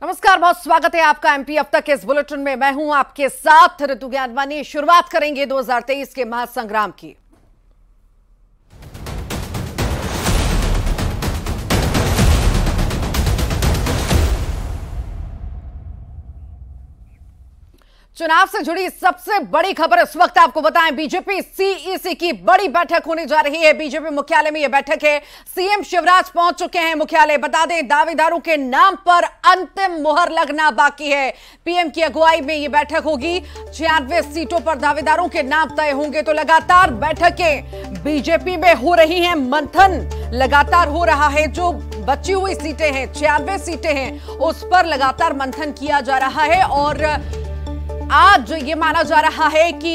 नमस्कार, बहुत स्वागत है आपका एमपी अब तक इस बुलेटिन में। मैं हूं आपके साथ ऋतु ज्ञानवानी। शुरुआत करेंगे 2023 के महासंग्राम की। चुनाव से जुड़ी सबसे बड़ी खबर इस वक्त आपको बताएं, बीजेपी सीईसी की बड़ी बैठक होने जा रही है। बीजेपी मुख्यालय में यह बैठक है। सीएम शिवराज पहुंच चुके हैं मुख्यालय। बता दें, दावेदारों के नाम पर अंतिम मुहर लगना बाकी है। पीएम की अगुवाई में यह बैठक होगी। 96 सीटों पर दावेदारों के नाम तय होंगे। तो लगातार बैठकें बीजेपी में हो रही हैं, मंथन लगातार हो रहा है। जो बची हुई सीटें हैं, 96 सीटें हैं, उस पर लगातार मंथन किया जा रहा है और आज ये माना जा रहा है कि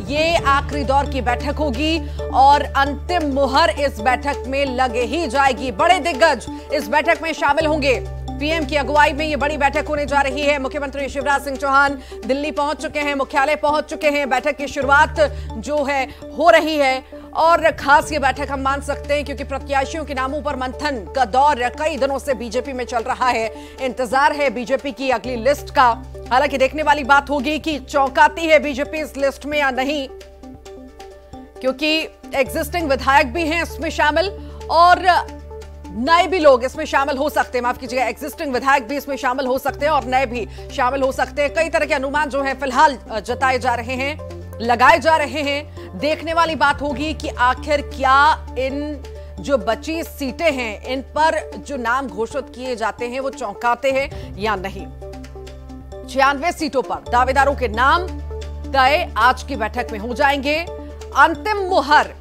ये आखिरी दौर की बैठक होगी और अंतिम मुहर इस बैठक में लगे ही जाएगी। बड़े दिग्गज इस बैठक में शामिल होंगे। पीएम की अगुवाई में ये बड़ी बैठक होने जा रही है। मुख्यमंत्री शिवराज सिंह चौहान दिल्ली पहुंच चुके हैं, मुख्यालय पहुंच चुके हैं। बैठक की शुरुआत जो है हो रही है और खास ये बैठक हम मान सकते हैं क्योंकि प्रत्याशियों के नामों पर मंथन का दौर कई दिनों से बीजेपी में चल रहा है। इंतजार है बीजेपी की अगली लिस्ट का। हालांकि देखने वाली बात होगी कि चौंकाती है बीजेपी इस लिस्ट में या नहीं, क्योंकि एग्जिस्टिंग विधायक भी हैं इसमें शामिल और नए भी लोग इसमें शामिल हो सकते हैं। माफ कीजिएगा, एग्जिस्टिंग विधायक भी इसमें शामिल हो सकते हैं और नए भी शामिल हो सकते हैं। कई तरह के अनुमान जो है फिलहाल जताए जा रहे हैं, लगाए जा रहे हैं। देखने वाली बात होगी कि आखिर क्या इन जो बची सीटें हैं इन पर जो नाम घोषित किए जाते हैं वो चौंकाते हैं या नहीं। 96 सीटों पर दावेदारों के नाम तय आज की बैठक में हो जाएंगे। अंतिम मुहर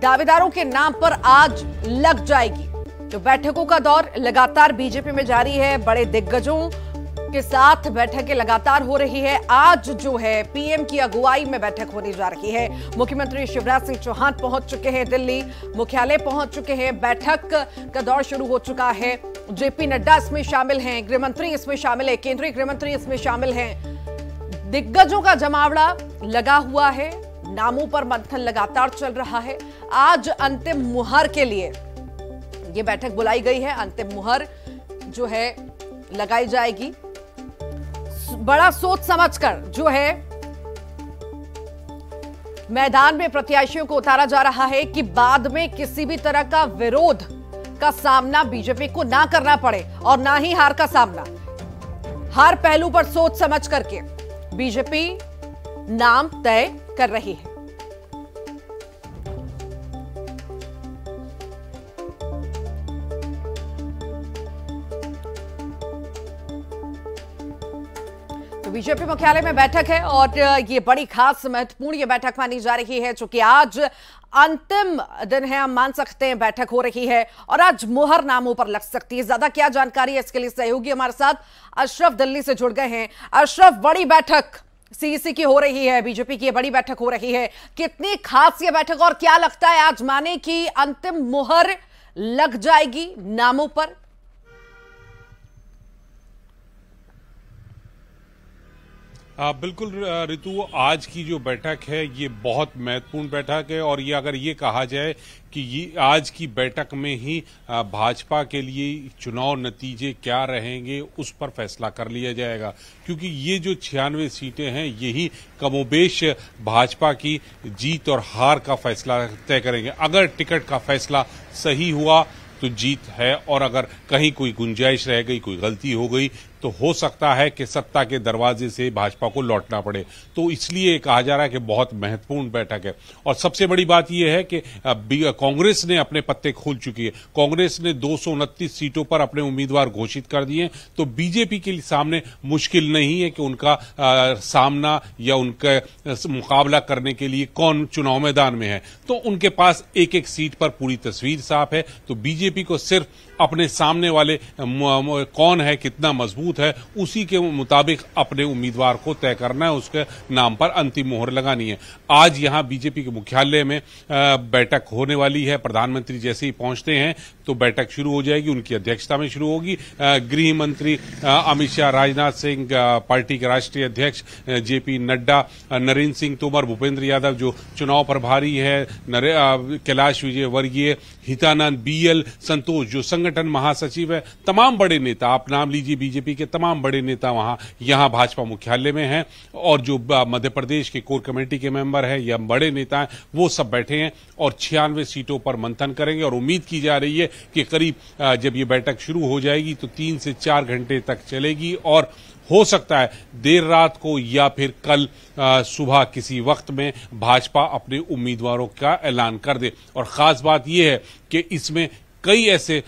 दावेदारों के नाम पर आज लग जाएगी। तो बैठकों का दौर लगातार बीजेपी में जारी है। बड़े दिग्गजों के साथ बैठकें लगातार हो रही है। आज जो है पीएम की अगुवाई में बैठक होने जा रही है। मुख्यमंत्री शिवराज सिंह चौहान पहुंच चुके हैं दिल्ली, मुख्यालय पहुंच चुके हैं। बैठक का दौर शुरू हो चुका है। जेपी नड्डा इसमें शामिल हैं, गृहमंत्री इसमें शामिल है, केंद्रीय गृहमंत्री इसमें शामिल हैं। दिग्गजों का जमावड़ा लगा हुआ है। नामों पर मंथन लगातार चल रहा है। आज अंतिम मुहर के लिए यह बैठक बुलाई गई है। अंतिम मुहर जो है लगाई जाएगी। बड़ा सोच समझकर जो है मैदान में प्रत्याशियों को उतारा जा रहा है कि बाद में किसी भी तरह का विरोध का सामना बीजेपी को ना करना पड़े और ना ही हार का सामना। हर पहलू पर सोच समझ करके बीजेपी नाम तय कर रही है। बीजेपी मुख्यालय में बैठक है और ये बड़ी खास महत्वपूर्ण ये बैठक मानी जा रही है, चूंकि आज अंतिम दिन है। हम मान सकते हैं बैठक हो रही है और आज मुहर नामों पर लग सकती है। ज्यादा क्या जानकारी है इसके लिए सहयोगी हमारे साथ अशरफ दिल्ली से जुड़ गए हैं। अशरफ, बड़ी बैठक सीईसी की हो रही है, बीजेपी की बड़ी बैठक हो रही है। कितनी खास ये बैठक और क्या लगता है आज माने कि अंतिम मुहर लग जाएगी नामों पर? बिल्कुल ऋतु, आज की जो बैठक है ये बहुत महत्वपूर्ण बैठक है और ये अगर ये कहा जाए कि ये आज की बैठक में ही भाजपा के लिए चुनाव नतीजे क्या रहेंगे उस पर फैसला कर लिया जाएगा, क्योंकि ये जो 96 सीटें हैं यही कमोबेश भाजपा की जीत और हार का फैसला तय करेंगे। अगर टिकट का फैसला सही हुआ तो जीत है और अगर कहीं कोई गुंजाइश रह गई, कोई गलती हो गई तो हो सकता है कि सत्ता के दरवाजे से भाजपा को लौटना पड़े। तो इसलिए कहा जा रहा है कि बहुत महत्वपूर्ण बैठक है। और सबसे बड़ी बात यह है कि कांग्रेस ने अपने पत्ते खोल चुकी है। कांग्रेस ने 229 सीटों पर अपने उम्मीदवार घोषित कर दिए। तो बीजेपी के सामने मुश्किल नहीं है कि उनका सामना या उनका मुकाबला करने के लिए कौन चुनाव मैदान में है। तो उनके पास एक एक सीट पर पूरी तस्वीर साफ है। तो बीजेपी को सिर्फ अपने सामने वाले कौन है, कितना मजबूत है, उसी के मुताबिक अपने उम्मीदवार को तय करना है, उसके नाम पर अंतिम मोहर लगानी है। आज यहां बीजेपी के मुख्यालय में बैठक होने वाली है। प्रधानमंत्री जैसे ही पहुंचते हैं तो बैठक शुरू हो जाएगी, उनकी अध्यक्षता में शुरू होगी। गृह मंत्री अमित शाह, राजनाथ सिंह, पार्टी के राष्ट्रीय अध्यक्ष जेपी नड्डा, नरेंद्र सिंह तोमर, भूपेंद्र यादव जो चुनाव प्रभारी है, कैलाश विजयवर्गीय, हितानंद, बीएल संतोष जो संगठन महासचिव है, तमाम बड़े नेता, आप नाम लीजिए बीजेपी के तमाम बड़े नेता यहाँ भाजपा मुख्यालय में हैं और जो मध्य प्रदेश के कोर कमेटी के मेंबर हैं या बड़े नेता हैं वो सब बैठे हैं और 96 सीटों पर मंथन करेंगे और उम्मीद की जा रही है कि करीब जब ये बैठक शुरू हो जाएगी तो 3 से 4 घंटे तक चलेगी और हो सकता है देर रात को या फिर कल सुबह किसी वक्त में भाजपा अपने उम्मीदवारों का ऐलान कर दे। और खास बात यह है कि इसमें कई ऐसे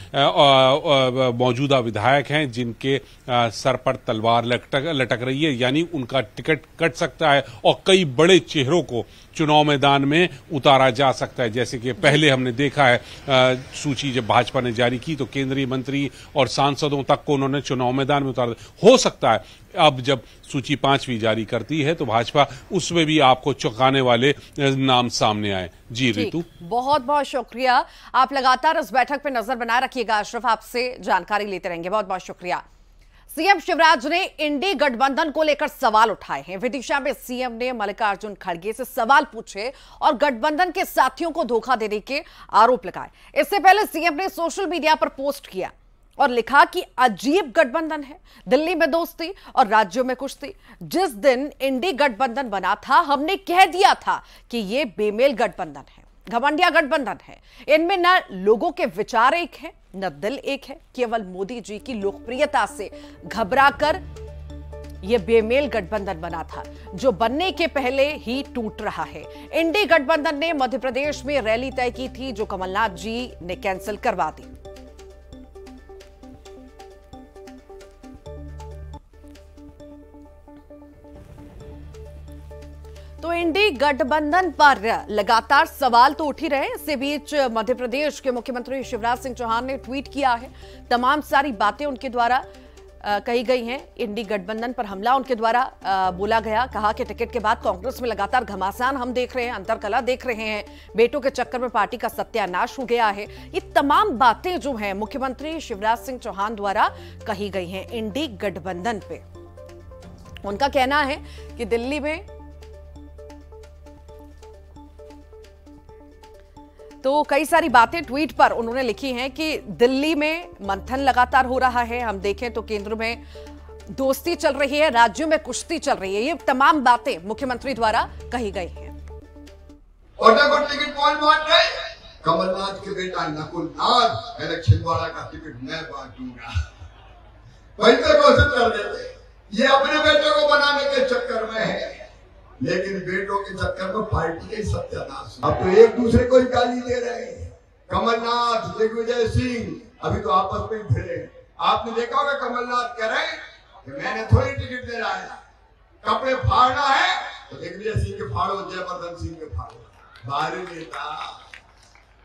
मौजूदा विधायक हैं जिनके सर पर तलवार लटक रही है, यानी उनका टिकट कट सकता है और कई बड़े चेहरों को चुनाव मैदान में उतारा जा सकता है। जैसे कि पहले हमने देखा है सूची जब भाजपा ने जारी की तो केंद्रीय मंत्री और सांसदों तक को उन्होंने चुनाव मैदान में उतारा। हो सकता है अब जब सूची 5वीं जारी करती है तो भाजपा उसमें भी आपको चौंकाने वाले नाम सामने आए। जी रितु, बहुत बहुत शुक्रिया। आप लगातार इस बैठक पे नजर बनाए रखिएगा। अशरफ आपसे जानकारी लेते रहेंगे। बहुत बहुत शुक्रिया। सीएम शिवराज ने इंडी गठबंधन को लेकर सवाल उठाए हैं। विदिशा में सीएम ने मल्लिकार्जुन खड़गे से सवाल पूछे और गठबंधन के साथियों को धोखा देने के आरोप लगाए। इससे पहले सीएम ने सोशल मीडिया पर पोस्ट किया और लिखा कि अजीब गठबंधन है, दिल्ली में दोस्ती और राज्यों में कुश्ती। जिस दिन इंडी गठबंधन बना था हमने कह दिया था कि यह बेमेल गठबंधन है, घमंडिया गठबंधन है। इनमें न लोगों के विचार एक है न दिल एक है। केवल मोदी जी की लोकप्रियता से घबराकर यह बेमेल गठबंधन बना था जो बनने के पहले ही टूट रहा है। इंडी गठबंधन ने मध्य प्रदेश में रैली तय की थी जो कमलनाथ जी ने कैंसिल करवा दी। तो इंडी गठबंधन पर लगातार सवाल तो उठ ही रहे। इसी बीच मध्य प्रदेश के मुख्यमंत्री शिवराज सिंह चौहान ने ट्वीट किया है। तमाम सारी बातें उनके द्वारा कही गई हैं। इंडी गठबंधन पर हमला उनके द्वारा बोला गया। कहा कि टिकट के बाद कांग्रेस में लगातार घमासान हम देख रहे हैं, अंतरकला देख रहे हैं, बेटों के चक्कर में पार्टी का सत्यानाश हो गया है। ये तमाम बातें जो हैं मुख्यमंत्री शिवराज सिंह चौहान द्वारा कही गई हैं इंडी गठबंधन पे। उनका कहना है कि दिल्ली में तो कई सारी बातें ट्वीट पर उन्होंने लिखी हैं कि दिल्ली में मंथन लगातार हो रहा है। हम देखें तो केंद्र में दोस्ती चल रही है, राज्यों में कुश्ती चल रही है। ये तमाम बातें मुख्यमंत्री द्वारा कही गई हैं। और टिकट कौन बांट रहे? कमलनाथ के बेटा नकुलनाथ छिंदवाड़ा का टिकट मैं बांटूंगा। पैसे घोषित कर देते। ये अपने बेटे को बनाने के चक्कर में है, लेकिन बेटों के चक्कर में पार्टी का सत्यानाश। अब तो एक दूसरे को ही गाली दे रहे हैं। कमलनाथ, दिग्विजय सिंह अभी तो आपस में ही भिड़े। आपने देखा होगा कमलनाथ कह रहे हैं कि मैंने थोड़ी टिकट दे रहा है, कपड़े फाड़ना है तो दिग्विजय सिंह के फाड़ो, जयवर्धन सिंह के फाड़ो। बाहरी नेता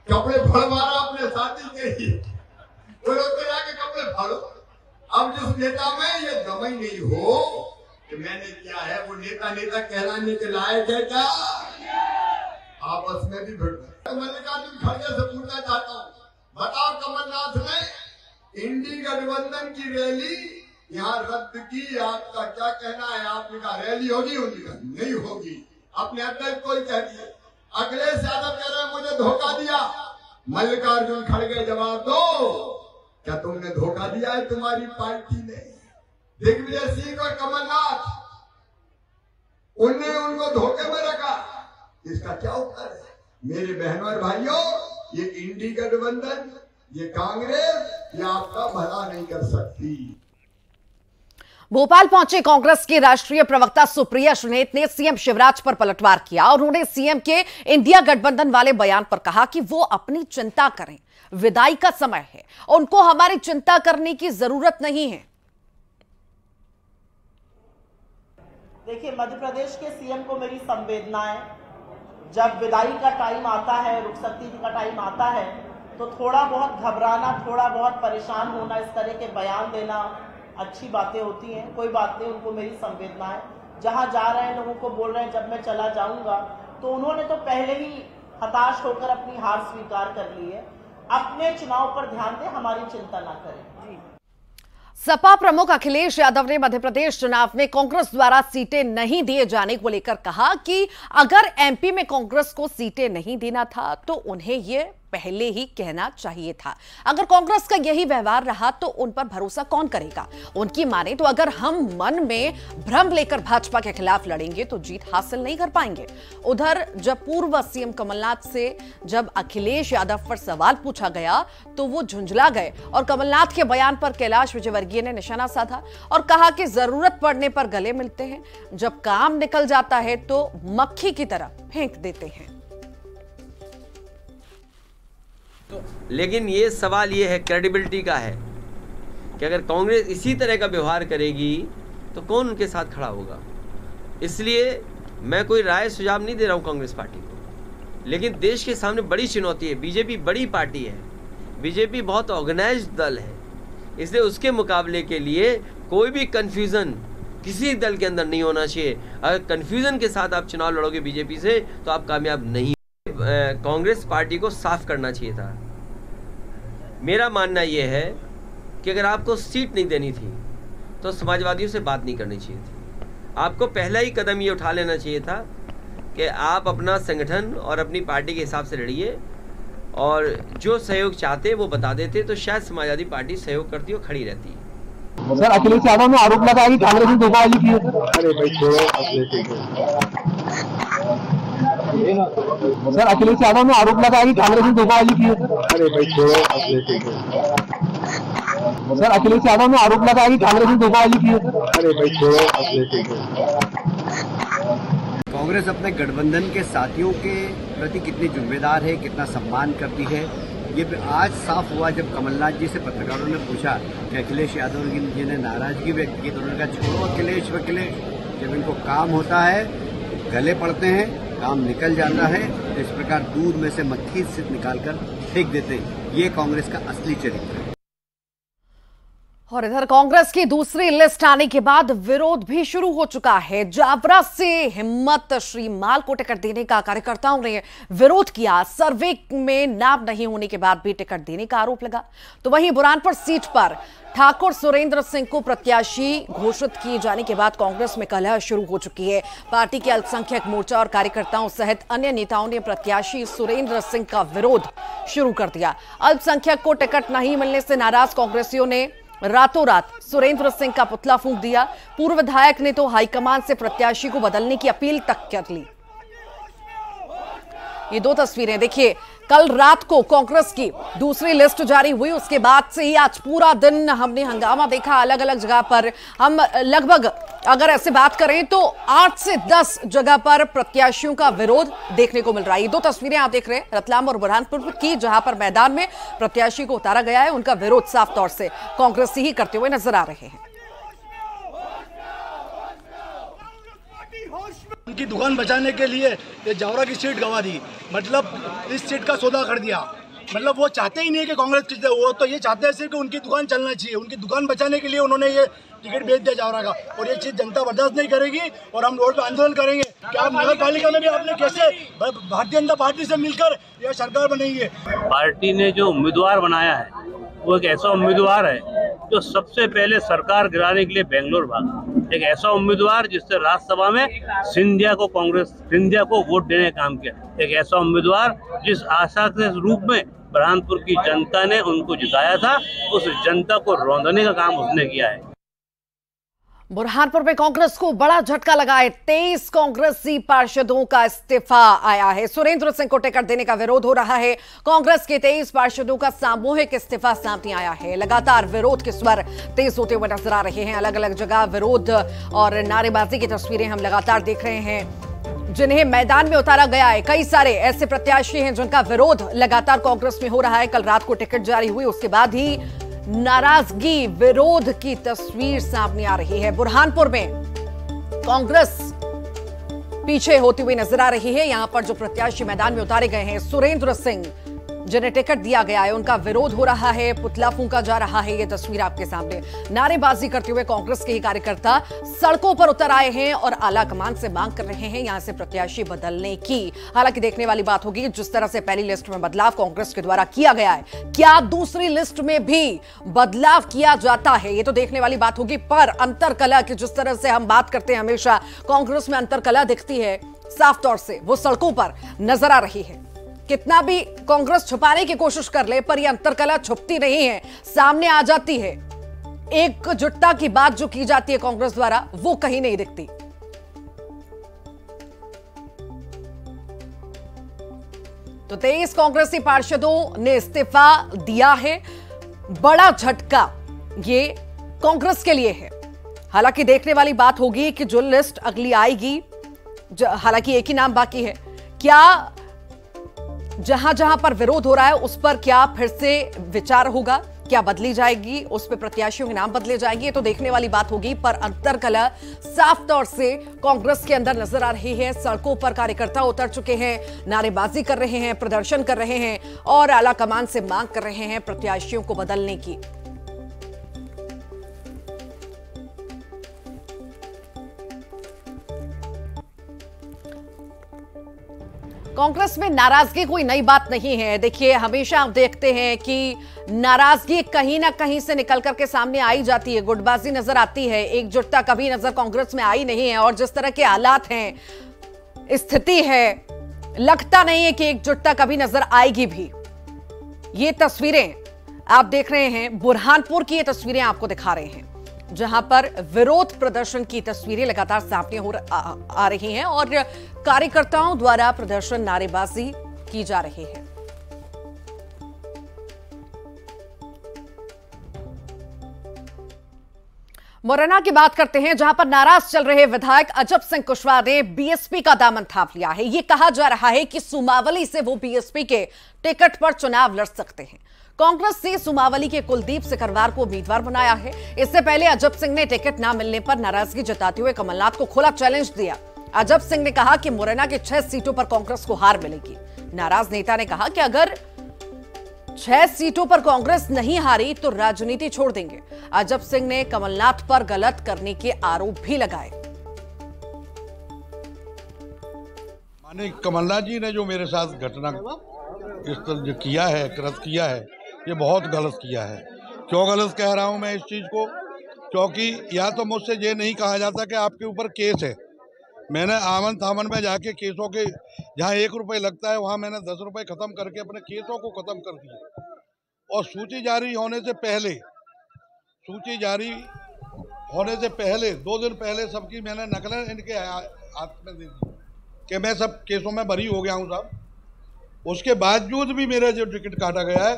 कपड़े फड़वा रहा अपने साथी के ही, वो लोग जाके कपड़े फाड़ो। अब जिस नेता में ये दम ही नहीं हो कि मैंने क्या है, वो नेता कहलाने के लायक है क्या? आपस में भी भिड़ गए। मल्लिकार्जुन खड़गे से पूछना चाहता हूँ, बताओ कमलनाथ ने इंडी गठबंधन की रैली यहाँ रद्द की, आपका क्या कहना है? आपने कहा रैली होगी, नहीं होगी। अपने अध्यक्ष को ही कह दिए। अखिलेश यादव कह रहे हैं मुझे धोखा दिया। मल्लिकार्जुन खड़गे जवाब दो, क्या तुमने धोखा दिया है तुम्हारी पार्टी ने? दिग्विजय सिंह और कमलनाथ उनने उनको धोखे में रखा। इसका क्या उत्तर है? मेरे बहनों और भाइयों, ये इंडी गठबंधन, ये कांग्रेस, ये आपका भला नहीं कर सकती। भोपाल पहुंचे कांग्रेस के राष्ट्रीय प्रवक्ता सुप्रिया सुनेत ने सीएम शिवराज पर पलटवार किया और उन्होंने सीएम के इंडिया गठबंधन वाले बयान पर कहा कि वो अपनी चिंता करें, विदाई का समय है, उनको हमारी चिंता करने की जरूरत नहीं है। देखिए, मध्य प्रदेश के सीएम को मेरी संवेदना है। जब विदाई का टाइम आता है, रुखसती का टाइम आता है, तो थोड़ा बहुत घबराना, थोड़ा बहुत परेशान होना, इस तरह के बयान देना अच्छी बातें होती हैं। कोई बात नहीं, उनको मेरी संवेदना है। जहां जा रहे हैं लोगों को बोल रहे हैं जब मैं चला जाऊंगा, तो उन्होंने तो पहले ही हताश होकर अपनी हार स्वीकार कर ली है। अपने चुनाव पर ध्यान दें, हमारी चिंता ना करें। सपा प्रमुख अखिलेश यादव ने मध्य प्रदेश चुनाव में कांग्रेस द्वारा सीटें नहीं दिए जाने को लेकर कहा कि अगर एमपी में कांग्रेस को सीटें नहीं देना था तो उन्हें यह पहले ही कहना चाहिए था। अगर कांग्रेस का यही व्यवहार रहा तो उन पर भरोसा कौन करेगा? उनकी माने तो अगर हम मन में भ्रम लेकर भाजपा के खिलाफ लड़ेंगे तो जीत हासिल नहीं कर पाएंगे। उधर जब पूर्व सीएम कमलनाथ से जब अखिलेश यादव पर सवाल पूछा गया तो वो झुंझला गए और कमलनाथ के बयान पर कैलाश विजयवर्गीय ने निशाना साधा और कहा कि जरूरत पड़ने पर गले मिलते हैं, जब काम निकल जाता है तो मक्खी की तरह फेंक देते हैं। लेकिन ये सवाल ये है, क्रेडिबिलिटी का है कि अगर कांग्रेस इसी तरह का व्यवहार करेगी तो कौन उनके साथ खड़ा होगा। इसलिए मैं कोई राय सुझाव नहीं दे रहा हूँ कांग्रेस पार्टी को, लेकिन देश के सामने बड़ी चुनौती है। बीजेपी बड़ी पार्टी है, बीजेपी बहुत ऑर्गेनाइज्ड दल है, इसलिए उसके मुकाबले के लिए कोई भी कंफ्यूजन किसी दल के अंदर नहीं होना चाहिए। अगर कंफ्यूजन के साथ आप चुनाव लड़ोगे बीजेपी से तो आप कामयाब नहीं। कांग्रेस पार्टी को साफ करना चाहिए था। मेरा मानना यह है कि अगर आपको सीट नहीं देनी थी तो समाजवादियों से बात नहीं करनी चाहिए थी। आपको पहला ही कदम ये उठा लेना चाहिए था कि आप अपना संगठन और अपनी पार्टी के हिसाब से लड़िए और जो सहयोग चाहते वो बता देते तो शायद समाजवादी पार्टी सहयोग करती और खड़ी रहती है। सर, अखिलेश यादव ने आरोप लगाया कि कांग्रेस ने धोखाधड़ी की है। अरे भाई छोड़ो। सर, अखिलेश यादव ने आरोप लगाया कि कांग्रेस ने धोखाधड़ी की है। अरे भाई छोड़ो। सर, अखिलेश यादव ने आरोप लगाया कि कांग्रेस ने धोखाधड़ी की है। अरे भाई छोड़ो। कांग्रेस अपने गठबंधन के साथियों के प्रति कितनी जिम्मेदार है, कितना सम्मान करती है, ये आज साफ हुआ जब कमलनाथ जी से पत्रकारों ने पूछा कि अखिलेश यादव जी ने नाराजगी व्यक्त की तो उन्होंने कहा छोड़ो अखिलेश वकीलेश, जब इनको काम होता है गले पड़ते हैं, काम निकल जाता है तो इस प्रकार दूध में से मक्खी से निकालकर फेंक देते हैं। ये कांग्रेस का असली चरित्र है। और इधर कांग्रेस की दूसरी लिस्ट आने के बाद विरोध भी शुरू हो चुका है। जावरा से हिम्मत श्रीमाल को टिकट देने का कार्यकर्ताओं ने विरोध किया। सर्वे में नाम नहीं होने के बाद भी टिकट देने का आरोप लगा। तो वहीं बुरहानपुर सीट पर ठाकुर सुरेंद्र सिंह को प्रत्याशी घोषित किए जाने के बाद कांग्रेस में कलह शुरू हो चुकी है। पार्टी के अल्पसंख्यक मोर्चा और कार्यकर्ताओं सहित अन्य नेताओं ने प्रत्याशी सुरेंद्र सिंह का विरोध शुरू कर दिया। अल्पसंख्यक को टिकट नहीं मिलने से नाराज कांग्रेसियों ने रातों रात सुरेंद्र सिंह का पुतला फूंक दिया। पूर्व विधायक ने तो हाईकमान से प्रत्याशी को बदलने की अपील तक कर ली। ये दो तस्वीरें देखिए, कल रात को कांग्रेस की दूसरी लिस्ट जारी हुई, उसके बाद से ही आज पूरा दिन हमने हंगामा देखा अलग अलग जगह पर। हम लगभग अगर ऐसे बात करें तो 8 से 10 जगह पर प्रत्याशियों का विरोध देखने को मिल रहा है। ये दो तस्वीरें आप देख रहे हैं रतलाम और बुरहानपुर की, जहां पर मैदान में प्रत्याशी को उतारा गया है। उनका विरोध साफ तौर से कांग्रेस ही करते हुए नजर आ रहे हैं। उनकी दुकान बचाने के लिए ये जावरा की सीट गंवा दी, मतलब इस सीट का सौदा कर दिया। मतलब वो चाहते ही नहीं कि कांग्रेस जीते, वो तो ये चाहते हैं सिर्फ कि उनकी दुकान चलना चाहिए। उनकी दुकान बचाने के लिए उन्होंने ये टिकट बेच दिया जावरा का, और ये चीज जनता बर्दाश्त नहीं करेगी और हम रोड पे आंदोलन करेंगे कि आप नगर पालिका में भी आपने कैसे भारतीय जनता पार्टी से मिलकर यह सरकार बनाएंगे। पार्टी ने जो उम्मीदवार बनाया है वो एक ऐसा उम्मीदवार है जो सबसे पहले सरकार गिराने के लिए बेंगलोर भागा। एक ऐसा उम्मीदवार जिससे राज्यसभा में सिंधिया को वोट देने का काम किया। एक ऐसा उम्मीदवार जिस आशा के रूप में बुरहानपुर की जनता ने उनको जिताया था, उस जनता को रौंदने का काम उसने किया है। बुरहानपुर में कांग्रेस को बड़ा झटका लगा है। 23 कांग्रेसी पार्षदों का इस्तीफा आया है। सुरेंद्र सिंह को टिकट देने का विरोध हो रहा है। कांग्रेस के 23 पार्षदों का सामूहिक इस्तीफा सामने आया है। लगातार विरोध के स्वर तेज होते हुए नजर आ रहे हैं। अलग अलग जगह विरोध और नारेबाजी की तस्वीरें हम लगातार देख रहे हैं, जिन्हें मैदान में उतारा गया है। कई सारे ऐसे प्रत्याशी हैं जिनका विरोध लगातार कांग्रेस में हो रहा है। कल रात को टिकट जारी हुई, उसके बाद ही नाराजगी विरोध की तस्वीर सामने आ रही है। बुरहानपुर में कांग्रेस पीछे होती हुई नजर आ रही है। यहां पर जो प्रत्याशी मैदान में उतारे गए हैं, सुरेंद्र सिंह जिन्हें टिकट दिया गया है, उनका विरोध हो रहा है, पुतला फूंका जा रहा है। ये तस्वीर आपके सामने। नारेबाजी करते हुए कांग्रेस के ही कार्यकर्ता सड़कों पर उतर आए हैं और आला कमान से मांग कर रहे हैं यहां से प्रत्याशी बदलने की। हालांकि देखने वाली बात होगी जिस तरह से पहली लिस्ट में बदलाव कांग्रेस के द्वारा किया गया है, क्या दूसरी लिस्ट में भी बदलाव किया जाता है, ये तो देखने वाली बात होगी। पर अंतरकलह की जिस तरह से हम बात करते हैं, हमेशा कांग्रेस में अंतरकलह दिखती है, साफ तौर से वो सड़कों पर नजर आ रही है। कितना भी कांग्रेस छुपाने की कोशिश कर ले, पर यह अंतर्कलह छुपती नहीं है, सामने आ जाती है। एकजुटता की बात जो की जाती है कांग्रेस द्वारा, वो कहीं नहीं दिखती। तो 23 कांग्रेसी पार्षदों ने इस्तीफा दिया है। बड़ा झटका ये कांग्रेस के लिए है। हालांकि देखने वाली बात होगी कि जो लिस्ट अगली आएगी, हालांकि एक ही नाम बाकी है, क्या जहां जहां पर विरोध हो रहा है उस पर क्या फिर से विचार होगा, क्या बदली जाएगी, उस पर प्रत्याशियों के नाम बदले जाएंगे, तो देखने वाली बात होगी। पर अंतर्कलह साफ तौर से कांग्रेस के अंदर नजर आ रही है। सड़कों पर कार्यकर्ता उतर चुके हैं, नारेबाजी कर रहे हैं, प्रदर्शन कर रहे हैं और आला कमान से मांग कर रहे हैं प्रत्याशियों को बदलने की। कांग्रेस में नाराजगी कोई नई बात नहीं है। देखिए, हमेशा आप देखते हैं कि नाराजगी कहीं ना कहीं से निकल करके सामने आई जाती है, गुटबाजी नजर आती है, एकजुटता कभी नजर कांग्रेस में आई नहीं है। और जिस तरह के हालात हैं, स्थिति है, लगता नहीं है कि एकजुटता कभी नजर आएगी भी। ये तस्वीरें आप देख रहे हैं, बुरहानपुर की ये तस्वीरें आपको दिखा रहे हैं, जहां पर विरोध प्रदर्शन की तस्वीरें लगातार सामने आ रही हैं और कार्यकर्ताओं द्वारा प्रदर्शन, नारेबाजी की जा रही है। मुरैना की बात करते हैं, जहां पर नाराज चल रहे विधायक अजब सिंह कुशवाहा ने बीएसपी का दामन थाम लिया है। यह कहा जा रहा है कि सुमावली से वो बीएसपी के टिकट पर चुनाव लड़ सकते हैं। कांग्रेस ने सुमावली के कुलदीप सिकरवार को उम्मीदवार बनाया है। इससे पहले अजब सिंह ने टिकट न मिलने पर नाराजगी जताते हुए कमलनाथ को खुला चैलेंज दिया। अजब सिंह ने कहा कि मुरैना की 6 सीटों पर कांग्रेस को हार मिलेगी। नाराज नेता ने कहा कि अगर 6 सीटों पर कांग्रेस नहीं हारी तो राजनीति छोड़ देंगे। अजब सिंह ने कमलनाथ पर गलत करने के आरोप भी लगाए। माननीय कमलनाथ जी ने जो मेरे साथ घटना इस तरह जो किया है, कृत किया है, ये बहुत गलत किया है। क्यों गलत कह रहा हूं मैं इस चीज को? क्योंकि या तो मुझसे ये नहीं कहा जाता कि आपके ऊपर केस है। मैंने आमन थामन में जाके केसों के जहां 1 रुपये लगता है वहां मैंने 10 रुपये खत्म करके अपने केसों को खत्म कर दिया। और सूची जारी होने से पहले 2 दिन पहले सबकी मैंने नकलें इनके हाथ में दे दी कि मैं सब केसों में बरी हो गया हूँ साहब। उसके बावजूद भी मेरा जो टिकट काटा गया है,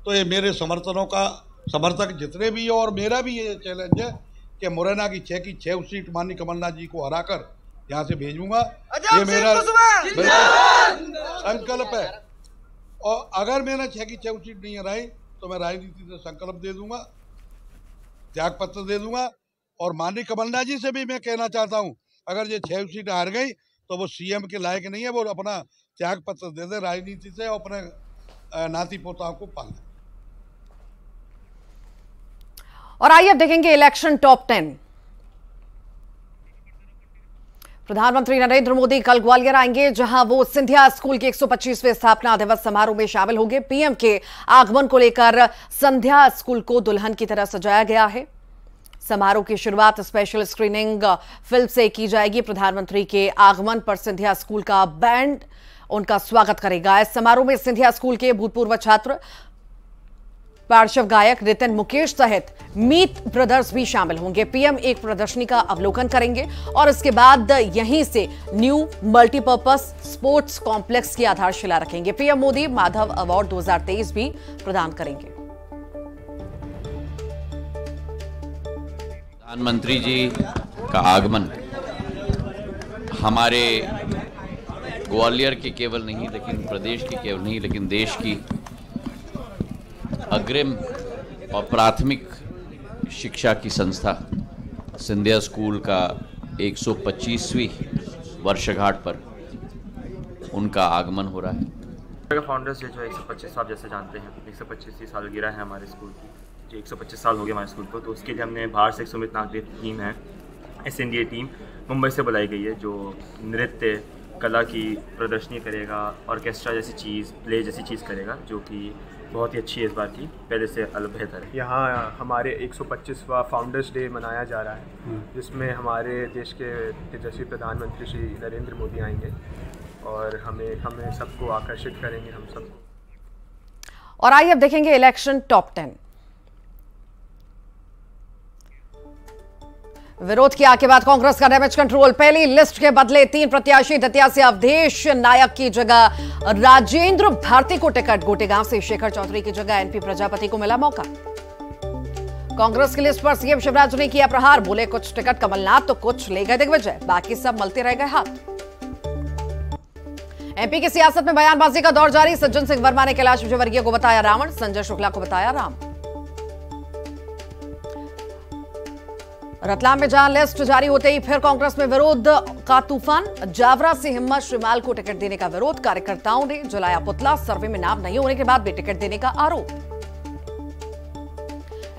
तो ये मेरे समर्थक जितने भी है और मेरा भी ये चैलेंज है कि मुरैना की 6 की 6 सीट माननीय कमलनाथ जी को हराकर यहाँ से भेजूंगा। ये मेरा संकल्प है। और अगर मैंने 6 की 6 सीट नहीं हराई तो मैं राजनीति से संकल्प दे दूंगा, त्याग पत्र दे दूंगा। और माननीय कमलनाथ जी से भी मैं कहना चाहता हूँ, अगर ये 6 सीट हार गई तो वो सीएम के लायक नहीं है, वो अपना त्याग पत्र दे दे राजनीति से और अपने नाती पोताओं को पाले। और आइए अब देखेंगे इलेक्शन टॉप 10। प्रधानमंत्री नरेंद्र मोदी कल ग्वालियर आएंगे, जहां वो सिंधिया स्कूल के 125वें स्थापना दिवस समारोह में शामिल होंगे। पीएम के आगमन को लेकर सिंधिया स्कूल को दुल्हन की तरह सजाया गया है। समारोह की शुरुआत स्पेशल स्क्रीनिंग फिल्म से की जाएगी। प्रधानमंत्री के आगमन पर सिंधिया स्कूल का बैंड उनका स्वागत करेगा। इस समारोह में सिंधिया स्कूल के भूतपूर्व छात्र, पार्श्व गायक नितिन मुकेश सहित मीत ब्रदर्स भी शामिल होंगे। पीएम एक प्रदर्शनी का अवलोकन करेंगे और इसके बाद यहीं से न्यू मल्टीपर्पज स्पोर्ट्स कॉम्प्लेक्स की आधारशिला रखेंगे। पीएम मोदी माधव अवार्ड 2023 भी प्रदान करेंगे। प्रधानमंत्री जी का आगमन हमारे ग्वालियर की केवल नहीं, लेकिन प्रदेश की केवल नहीं, लेकिन देश की अग्रिम और प्राथमिक शिक्षा की संस्था सिंधिया स्कूल का 125वीं वर्षगांठ पर उनका आगमन हो रहा है। फाउंडर्स डे जो 125 आप जैसे जानते हैं, 125वीं सालगिरह है हमारे स्कूल की, जो 125 साल हो गए हमारे स्कूल को। तो उसके लिए हमने बाहर से एक सुमित नागदेव टीम है, SNDA टीम मुंबई से बुलाई गई है, जो नृत्य कला की प्रदर्शनी करेगा, ऑर्केस्ट्रा जैसी चीज़, प्ले जैसी चीज़ करेगा, जो कि बहुत ही अच्छी है इस बार की, पहले से अलग बेहतर है। यहाँ हमारे 125वां फाउंडर्स डे मनाया जा रहा है, जिसमें हमारे देश के तेजस्वी प्रधानमंत्री श्री नरेंद्र मोदी आएंगे और हमें सबको आकर्षित करेंगे, हम सबको। और आइए अब देखेंगे इलेक्शन टॉप 10। विरोध की आग के बाद कांग्रेस का डैमेज कंट्रोल। पहली लिस्ट के बदले 3 प्रत्याशी, दतिया से अवधेश नायक की जगह राजेंद्र भारती को टिकट। गोटेगांव से शेखर चौधरी की जगह एनपी प्रजापति को मिला मौका। कांग्रेस की लिस्ट पर सीएम शिवराज ने किया प्रहार। बोले कुछ टिकट कमलनाथ तो कुछ ले गए दिग्विजय, बाकी सब मलते रह गए हाथ। एमपी की सियासत में बयानबाजी का दौर जारी। सज्जन सिंह वर्मा ने कैलाश विजयवर्गीय को बताया रावण, संजय शुक्ला को बताया राम। रतलाम में जहां लिस्ट जारी होते ही फिर कांग्रेस में विरोध का तूफान। जावरा से हिम्मत श्रीमाल को टिकट देने का विरोध। कार्यकर्ताओं ने जलाया पुतला। सर्वे में नाम नहीं होने के बाद भी टिकट देने का आरोप।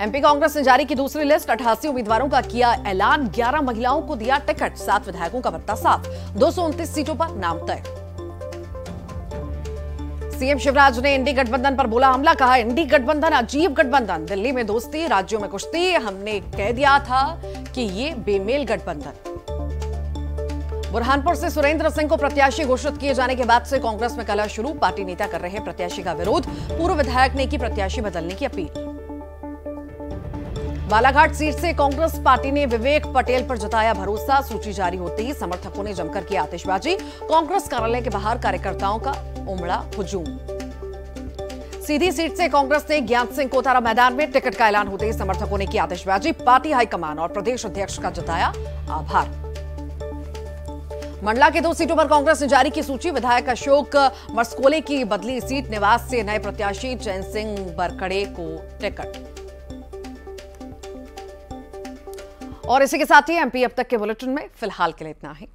एमपी कांग्रेस ने जारी की दूसरी लिस्ट। 88 उम्मीदवारों का किया ऐलान। 11 महिलाओं को दिया टिकट। 7 विधायकों का बत्ता साफ। 229 सीटों पर नाम तय। सीएम शिवराज ने इंडी गठबंधन पर बोला हमला। कहा इंडी गठबंधन अजीब गठबंधन, दिल्ली में दोस्ती, राज्यों में कुश्ती। हमने कह दिया था कि ये बेमेल गठबंधन। बुरहानपुर से सुरेंद्र सिंह को प्रत्याशी घोषित किए जाने के बाद से कांग्रेस में कलह शुरू। पार्टी नेता कर रहे प्रत्याशी का विरोध। पूर्व विधायक ने की प्रत्याशी बदलने की अपील। बालाघाट सीट से कांग्रेस पार्टी ने विवेक पटेल पर जताया भरोसा। सूची जारी होते ही समर्थकों ने जमकर की आतिशबाजी। कांग्रेस कार्यालय के बाहर कार्यकर्ताओं का उमड़ा हुजूम। सीधी सीट से कांग्रेस ने ज्ञान सिंह को उतारा मैदान में। टिकट का ऐलान होते ही समर्थकों ने की आतिशबाजी। पार्टी हाईकमान और प्रदेश अध्यक्ष का जताया आभार। मंडला के 2 सीटों पर कांग्रेस ने जारी की सूची। विधायक अशोक मरस्कोले की बदली सीट। निवास से नए प्रत्याशी चैन सिंह बरकड़े को टिकट। और इसी के साथ ही एमपी अब तक के बुलेटिन में फिलहाल के लिए इतना ही।